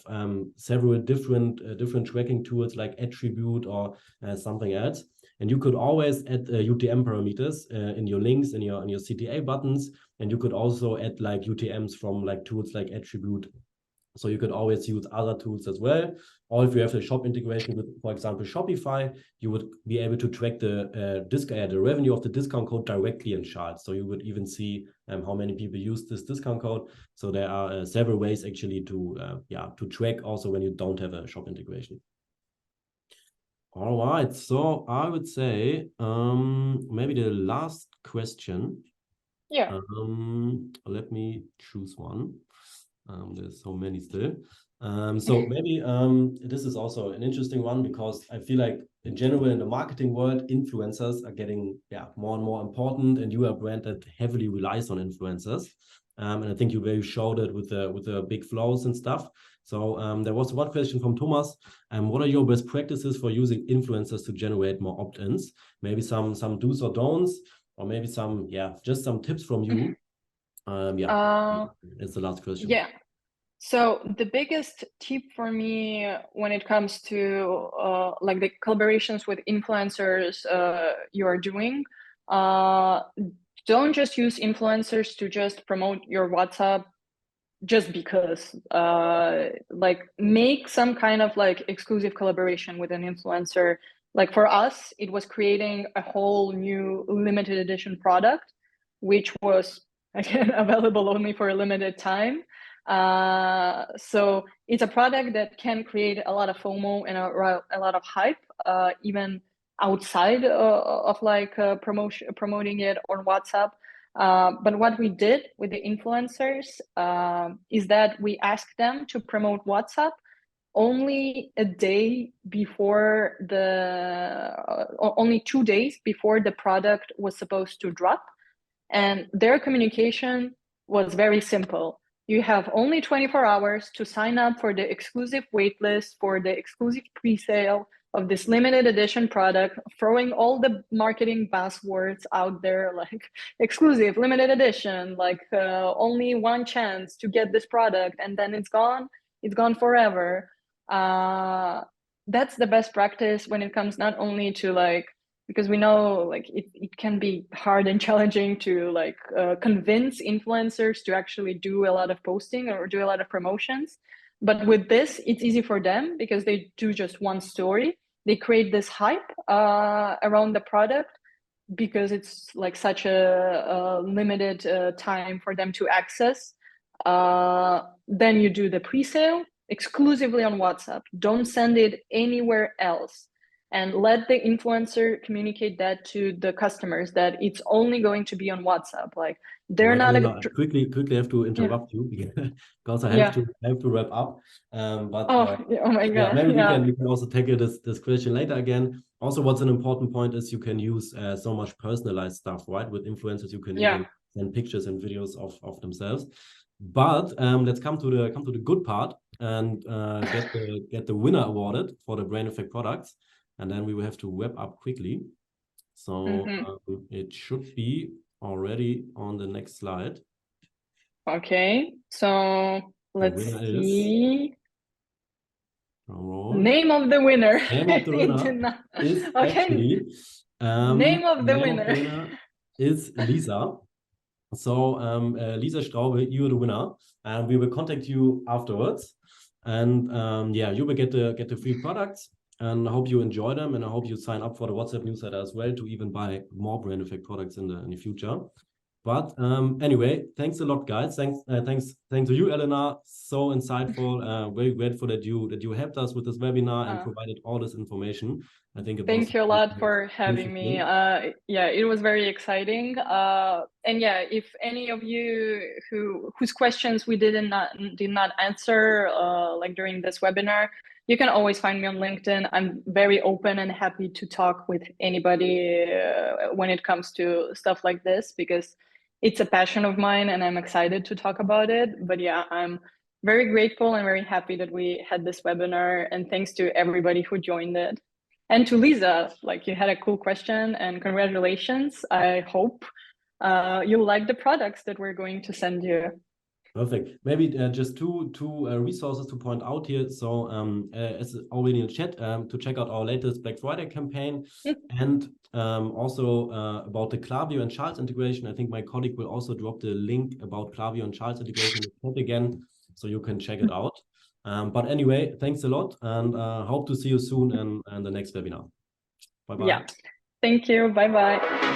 several different tracking tools like Attribute or something else. And you could always add UTM parameters in your links, in your CTA buttons, and you could also add like UTMs from like tools like Attribute. So you could always use other tools as well. Or if you have a shop integration with, for example, Shopify, you would be able to track the revenue of the discount code directly in charts. So you would even see how many people use this discount code. So there are several ways actually to track also when you don't have a shop integration. All right, so I would say maybe the last question. Yeah. Let me choose one. There's so many still. So maybe this is also an interesting one, because I feel like in general in the marketing world, influencers are getting more and more important, and you are a brand that heavily relies on influencers. And I think you showed it with the big flows and stuff. So there was one question from Thomas. What are your best practices for using influencers to generate more opt-ins? Maybe some do's or don'ts, or maybe some just some tips from you. It's the last question. Yeah. So the biggest tip for me when it comes to like the collaborations with influencers you are doing, don't just use influencers to just promote your WhatsApp just because. Like, make some kind of like exclusive collaboration with an influencer. Like for us, it was creating a whole new limited edition product, which was again available only for a limited time. So it's a product that can create a lot of FOMO and a lot of hype, even outside of like promoting it on WhatsApp. But what we did with the influencers is that we asked them to promote WhatsApp only a day before only 2 days before the product was supposed to drop. And their communication was very simple. You have only 24 hours to sign up for the exclusive waitlist, for the exclusive pre-sale of this limited edition product, throwing all the marketing buzzwords out there, like exclusive, limited edition, like only one chance to get this product, and then it's gone forever. That's the best practice when it comes not only to like, because we know like it can be hard and challenging to like convince influencers to actually do a lot of posting or do a lot of promotions. But with this, it's easy for them because they do just one story. They create this hype around the product because it's like such a limited time for them to access. Then you do the pre-sale exclusively on WhatsApp. Don't send it anywhere else. And let the influencer communicate that to the customers that it's only going to be on WhatsApp. Like, they're not quickly have to interrupt you because I have to wrap up. But oh my god, maybe we can also tackle this question later again. Also, what's an important point is you can use so much personalized stuff, right? With influencers, you can even send pictures and videos of themselves. But let's come to the good part and get the winner awarded for the BRAINEFFECT products. And then we will have to wrap up quickly. So it should be already on the next slide. Okay, so let's see. Name of the winner. Name of the winner is actually name of the winner is Lisa. So Lisa Straube, you're the winner, and we will contact you afterwards. And yeah, you will get the free products. And I hope you enjoy them, and I hope you sign up for the WhatsApp newsletter as well to even buy more BRAINEFFECT products in the future. But anyway, thanks a lot, guys. Thanks to you, Elena. So insightful. Very grateful that you helped us with this webinar and provided all this information. I think it was. Thank you a lot for having me. Yeah, it was very exciting. And yeah, if any of you whose questions we did not answer, like during this webinar, you can always find me on LinkedIn. I'm very open and happy to talk with anybody when it comes to stuff like this, because it's a passion of mine and I'm excited to talk about it. But yeah, I'm very grateful and very happy that we had this webinar, and thanks to everybody who joined it. And to Lisa, like, you had a cool question, and congratulations. I hope you like the products that we're going to send you. Perfect. Maybe just two resources to point out here. So as already in the chat, to check out our latest Black Friday campaign, and also about the Klaviyo and Charles integration. I think my colleague will also drop the link about Klaviyo and Charles integration in the chat again, so you can check it out. But anyway, thanks a lot, and hope to see you soon in the next webinar. Bye-bye. Yeah. Thank you. Bye-bye.